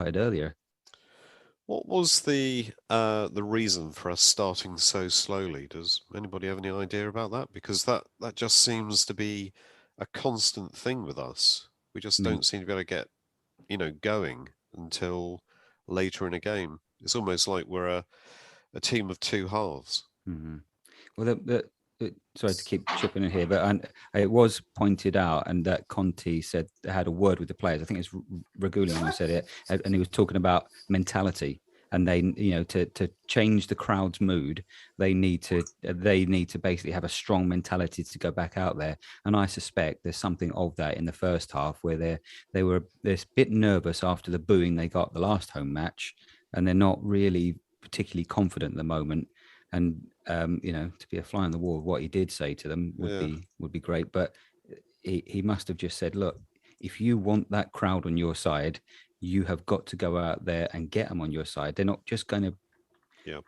earlier. What was the reason for us starting so slowly? Does anybody have any idea about that? Because that just seems to be a constant thing with us. We just Mm. don't seem to be able to get, going until later in a game. It's almost like we're a team of two halves. Mm-hmm. Well, sorry to keep chipping in here, but it was pointed out, and that Conte said they had a word with the players. I think it's Regulion who said it, and he was talking about mentality. And they, to change the crowd's mood, they need to basically have a strong mentality to go back out there. And I suspect there's something of that in the first half, where they're a bit nervous after the booing they got the last home match, and they're not really particularly confident at the moment. And to be a fly on the wall, what he did say to them would Yeah. be great. But he must have just said, look, if you want that crowd on your side, you have got to go out there and get them on your side. They're not just going to Yeah.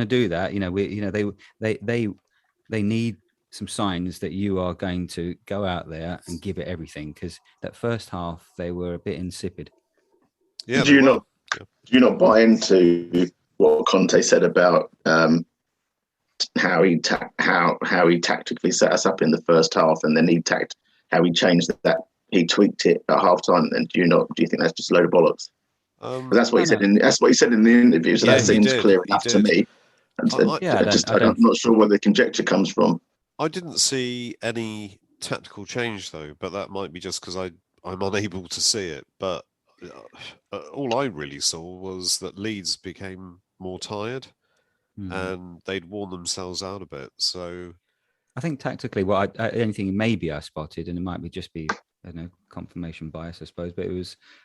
do that. They need some signs that you are going to go out there and give it everything, because that first half they were a bit insipid. Yeah, Do they you were. not Yeah. do you not buy into what Conte said about how he tactically set us up in the first half, and then how he changed that, he tweaked it at half time? And do you think that's just a load of bollocks? Because that's what No, he said no. that's what he said in the interview. So Yeah, that he seems did. clear He enough to did. me. And Yeah, I'm not sure where the conjecture comes from. I didn't see any tactical change though, but that might be just because I'm unable to see it. But all I really saw was that Leeds became more tired, and they'd worn themselves out a bit. So I think tactically, what anything maybe I spotted, and it might be just be, I don't know, confirmation bias, I suppose, but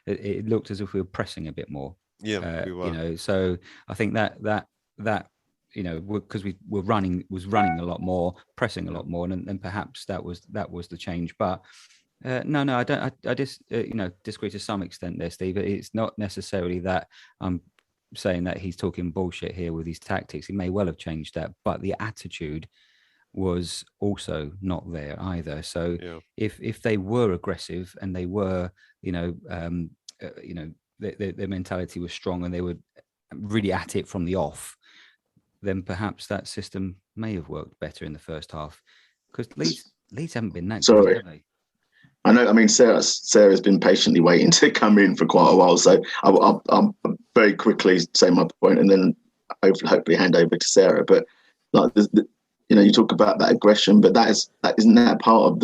it looked as if we were pressing a bit more. yeah, we were. So I think that because we were running a lot more, pressing a lot more, and perhaps that was the change. But no, I don't. I just disagree to some extent there, Steve. It's not necessarily that I'm saying that he's talking bullshit here with his tactics. He may well have changed that, but the attitude was also not there either. So Yeah. if they were aggressive and they were, their mentality was strong and they were really at it from the off, then perhaps that system may have worked better in the first half, because Leeds haven't been that good, Sorry. have they? I know. I mean, Sarah's been patiently waiting to come in for quite a while, so I'll very quickly say my point, and then hopefully hand over to Sarah. But like, you talk about that aggression, but isn't that part of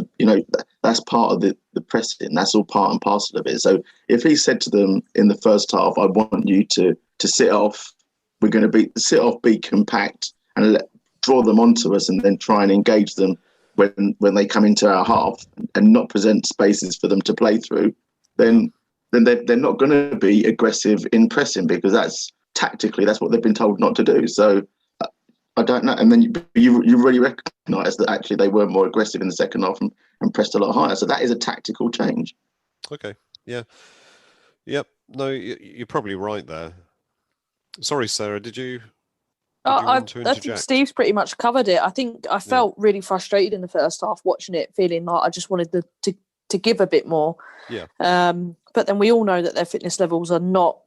that's part of the pressing. That's all part and parcel of it. So if he said to them in the first half, "I want you to sit off. We're going to be compact, and draw them onto us, and then try and engage them when they come into our half, and not present spaces for them to play through, then they're not going to be aggressive in pressing, because that's what they've been told not to do. So I don't know. And then you really recognise that actually they were more aggressive in the second half and pressed a lot higher. So that is a tactical change. Okay. Yeah. Yep. No, you're probably right there. Sorry, Sarah. Did you want to I think interject? Steve's pretty much covered it. I think I Yeah. felt really frustrated in the first half watching it, feeling like I just wanted to give a bit more. Yeah. But then we all know that their fitness levels are not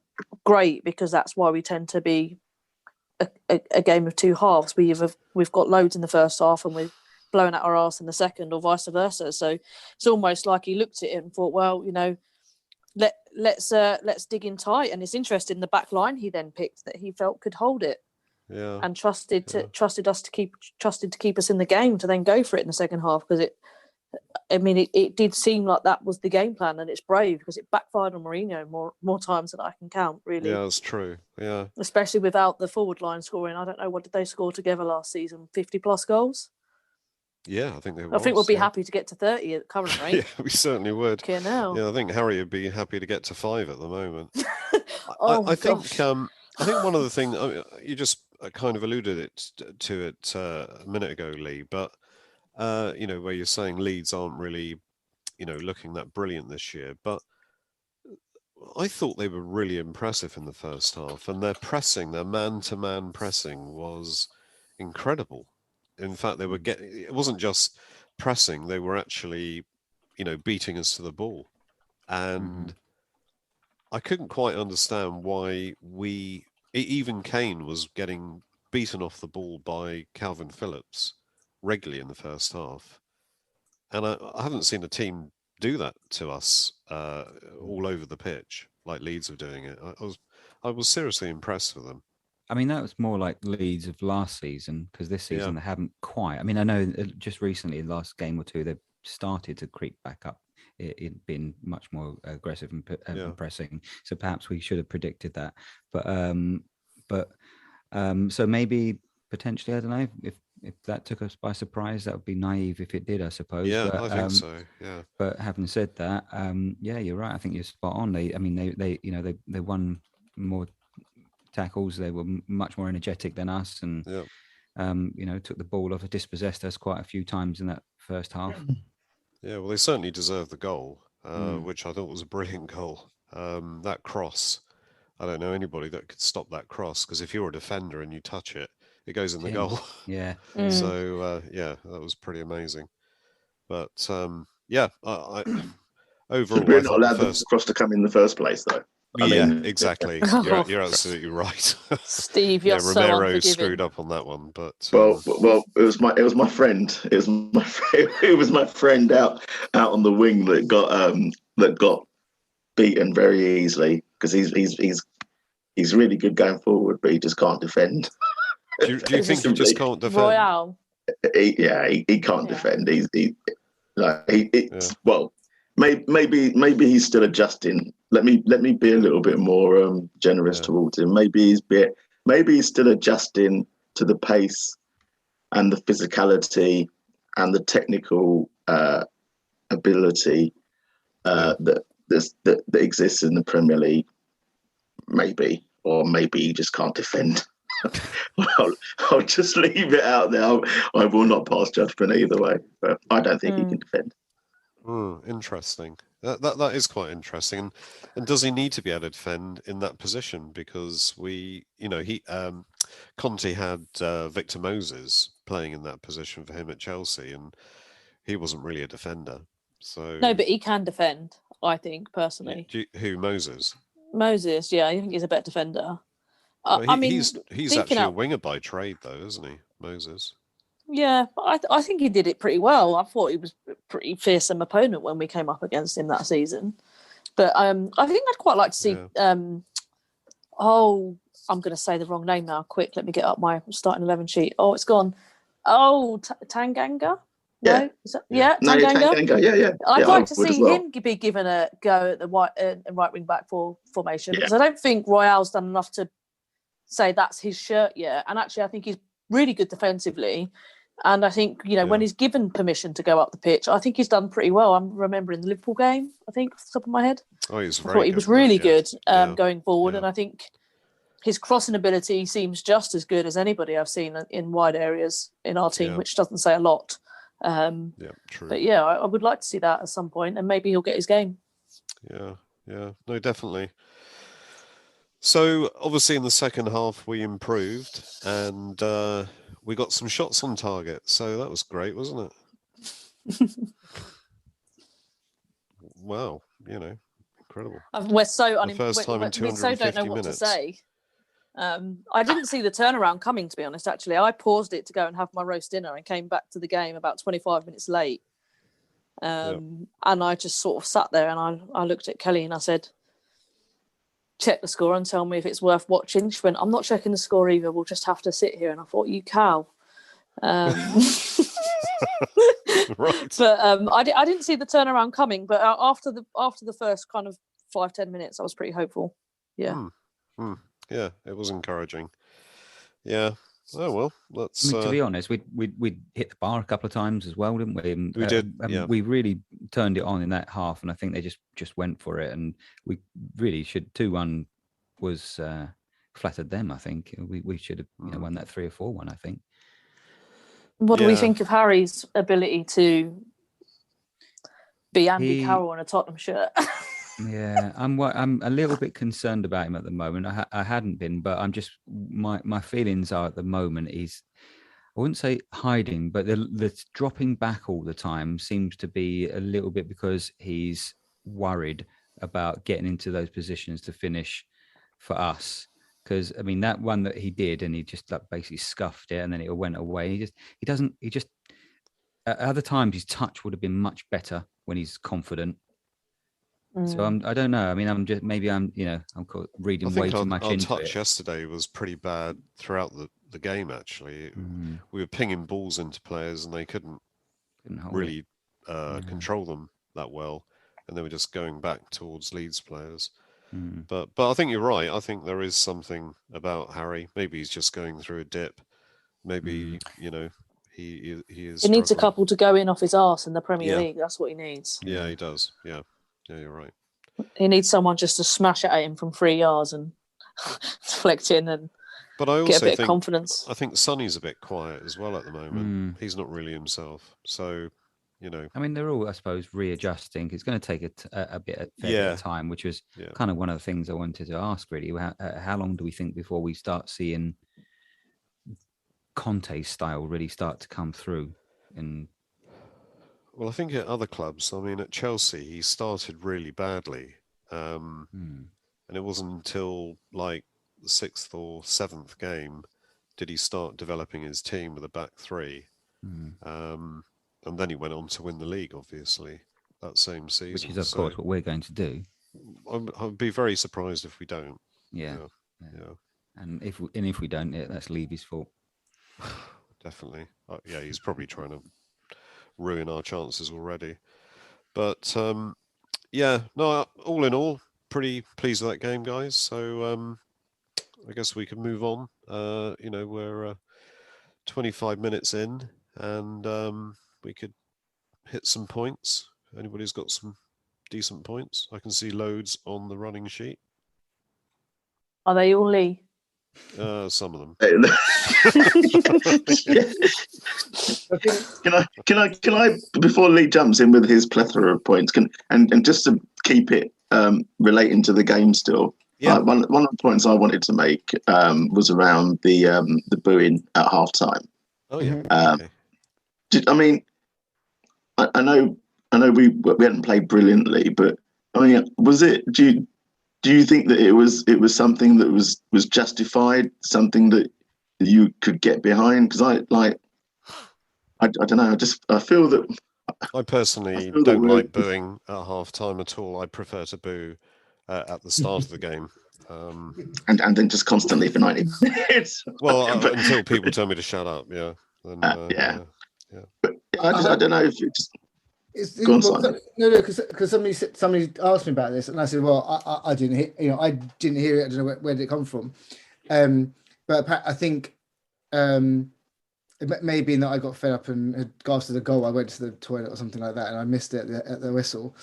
great, because that's why we tend to be a game of two halves. We've got loads in the first half and we're blowing at our arse in the second, or vice versa. So it's almost like he looked at it and thought, well, let's dig in tight. And it's interesting, the back line he then picked that he felt could hold it. Yeah. And trusted to keep us in the game to then go for it in the second half, because it did seem like that was the game plan, and it's brave because it backfired on Mourinho more times than I can count, really. Yeah, that's true. Yeah. Especially without the forward line scoring. I don't know, what did they score together last season? 50 plus goals? Yeah, I think I think we'll be happy to get to 30 at the current rate. Yeah, we certainly would. Okay, now. Yeah, I think Harry would be happy to get to 5 at the moment. I think one of the things, you just kind of alluded to it a minute ago, Lee, but where you're saying Leeds aren't really, looking that brilliant this year, but I thought they were really impressive in the first half, and their man-to-man pressing was incredible. In fact, it wasn't just pressing; they were actually, beating us to the ball, and I couldn't quite understand why even Kane was getting beaten off the ball by Calvin Phillips regularly in the first half. And I haven't seen a team do that to us all over the pitch like Leeds are doing it. I was seriously impressed with them. I mean, that was more like Leeds of last season, because this season they haven't quite. I mean, I know just recently, the last game or two, they've started to creep back up. It been much more aggressive and pressing. So perhaps we should have predicted that. But so maybe potentially, I don't know, if that took us by surprise, that would be naive if it did, I suppose. Yeah, but, I think so. Yeah. But having said that, yeah, you're right. I think you're spot on. They won more tackles. They were much more energetic than us, and took the ball off, dispossessed us quite a few times in that first half. Yeah, well, they certainly deserved the goal, which I thought was a brilliant goal. That cross, I don't know anybody that could stop that cross, because if you're a defender and you touch it, it goes in the goal. Yeah. So yeah, that was pretty amazing. But yeah, I overall, we're I not thought allowed the first. The cross to come in the first place, though. Exactly. You're absolutely right. Steve, you're so Romero unforgiving. screwed up on that one, but well, it was my friend. It was my friend out on the wing that got beaten very easily, because he's really good going forward, but he just can't defend. Do you think he just can't defend? Royale. He can't defend. Well, maybe he's still adjusting. Let me be a little bit more generous towards him. Maybe he's still adjusting to the pace and the physicality and the technical ability that exists in the Premier League. Maybe, or maybe he just can't defend. I'll just leave it out there. I will not pass judgment either way, but I don't think he can defend. Interesting. That is quite interesting. And does he need to be able to defend in that position? Because Conte had Victor Moses playing in that position for him at Chelsea, and he wasn't really a defender. So No, but he can defend, I think, personally. Who, Moses? Moses, yeah, I think he's a better defender. He's actually a winger by trade, though, isn't he, Moses? Yeah, but I think he did it pretty well. I thought he was a pretty fearsome opponent when we came up against him that season. But I think I'd quite like to see. I'm going to say the wrong name now. Quick, let me get up my starting 11 sheet. Oh, it's gone. Oh, Tanganga. Yeah. No, Tanganga. Yeah. I'd like to see him be given a go at the right wing back formation, because I don't think Royale's done enough to say that's his shirt yet. And actually, I think he's really good defensively. And I think, when he's given permission to go up the pitch, I think he's done pretty well. I'm remembering the Liverpool game, I think, off the top of my head. Oh, he was really good going forward. Yeah. And I think his crossing ability seems just as good as anybody I've seen in wide areas in our team, which doesn't say a lot. True. But yeah, I would like to see that at some point, and maybe he'll get his game. Yeah, no, definitely. So obviously in the second half we improved, and we got some shots on target. So that was great, wasn't it? Wow, incredible. We're so first time in 250 we so don't know what minutes. to say. I didn't see the turnaround coming, to be honest. Actually, I paused it to go and have my roast dinner and came back to the game about 25 minutes late. And I just sort of sat there and I looked at Kelly and I said, check the score and tell me if it's worth watching. She went, I'm not checking the score either. We'll just have to sit here. And I thought, you cow. Right. But I didn't see the turnaround coming. But after the first kind of 5-10 minutes, I was pretty hopeful. Yeah. Yeah, it was encouraging. Yeah. Oh well, let's. To be honest, we hit the bar a couple of times as well, didn't we? And, we did. Yeah. We really turned it on in that half, and I think they just went for it, and we really should. 2-1 was flattered them. I think we should have won that 3 or 4-1. I think. What do we think of Harry's ability to be Andy Carroll in a Tottenham shirt? Yeah, I'm a little bit concerned about him at the moment. I hadn't been, but I'm just my feelings are at the moment he's, I wouldn't say hiding, but the dropping back all the time seems to be a little bit because he's worried about getting into those positions to finish for us. Because I mean, that one that he did, and he just like basically scuffed it, and then it went away. He doesn't. At other times his touch would have been much better when he's confident. So I don't know. I mean, I'm reading I way think too much our into touch it. yesterday was pretty bad throughout the game. Actually, we were pinging balls into players, and they couldn't hold really control them that well, and they were just going back towards Leeds players. But I think you're right. I think there is something about Harry. Maybe he's just going through a dip. Maybe he is. He needs a struggling. couple to go in off his arse in the Premier League. That's what he needs. Yeah, he does. Yeah, you're right. He needs someone just to smash it at him from 3 yards and deflect in and But I also get a bit think, of confidence. I think Sonny's a bit quiet as well at the moment. He's not really himself. So, I mean, they're all, I suppose, readjusting. It's going to take a bit of time, which was kind of one of the things I wanted to ask, really. How long do we think before we start seeing Conte's style really start to come through? Well, I think at other clubs, I mean, at Chelsea, he started really badly. And it wasn't until like the 6th or 7th game did he start developing his team with a back three. And then he went on to win the league, obviously, that same season. Which is, of course, what we're going to do. I'd be very surprised if we don't. Yeah. And if we don't, that's Levy's fault. Definitely. He's probably trying to ruin our chances already. But all in all, pretty pleased with that game, guys. So I guess we can move on. We're 25 minutes in, and we could hit some points. Anybody's got some decent points? I can see loads on the running sheet. Are they all Lee? Some of them. Can I before Lee jumps in with his plethora of points, and just to keep it relating to the game still. Yeah. One of the points I wanted to make was around the booing at halftime. Oh yeah. Okay. I mean, I know we hadn't played brilliantly, but I mean, was it? Do you think that it was something that was justified, something that you could get behind? Because I don't know. I feel that. I personally don't like booing at half time at all. I prefer to boo at the start of the game. And then just constantly for 90 minutes. Well, until people tell me to shut up. Yeah. Then, But I don't know if it just. No, because somebody asked me about this, and I said, "Well, I didn't hear. I didn't hear it. I don't know where did it come from." But I think it may have been that I got fed up and had after the goal, I went to the toilet or something like that, and I missed it at the whistle.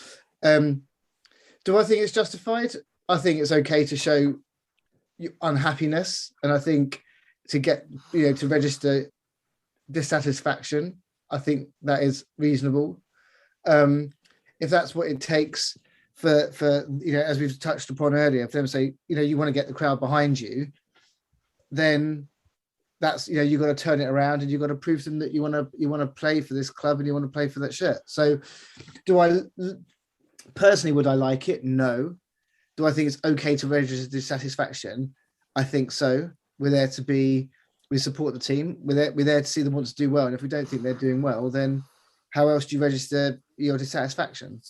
Do I think it's justified? I think it's okay to show unhappiness, and I think to get to register dissatisfaction, I think that is reasonable. If that's what it takes for as we've touched upon earlier, for them to say, you want to get the crowd behind you, then that's you've got to turn it around and you've got to prove to them that you want to play for this club and you want to play for that shirt. So, do I personally would I like it? No. Do I think it's okay to register dissatisfaction? I think so. We're there to we support the team. We're there to see them want to do well, and if we don't think they're doing well, then how else do you register your dissatisfaction?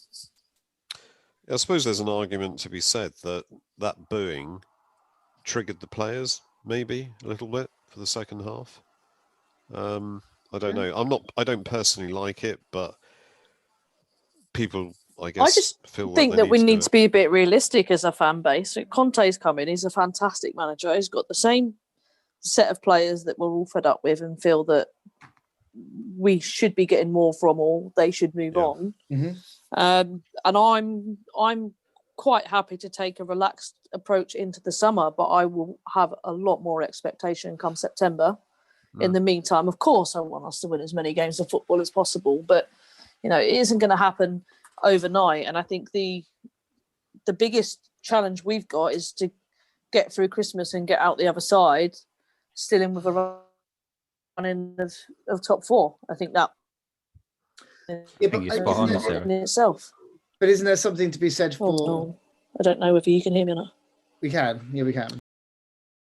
I suppose there's an argument to be said that booing triggered the players maybe a little bit for the second half. I don't know. I don't personally like it, but people, I guess, I just think that we need to be a bit realistic as a fan base. Conte's coming. He's a fantastic manager. He's got the same set of players that we're all fed up with and feel that we should be getting more from, or they should move on. Mm-hmm. And I'm quite happy to take a relaxed approach into the summer, but I will have a lot more expectation come September. In the meantime, of course, I want us to win as many games of football as possible, but it isn't going to happen overnight. And I think the biggest challenge we've got is to get through Christmas and get out the other side, still in with a run in of top four. I think that you're spot on, Sarah. in itself. But isn't there something to be said for? Oh, no. I don't know whether you can hear me or not. We can. Yeah, we can.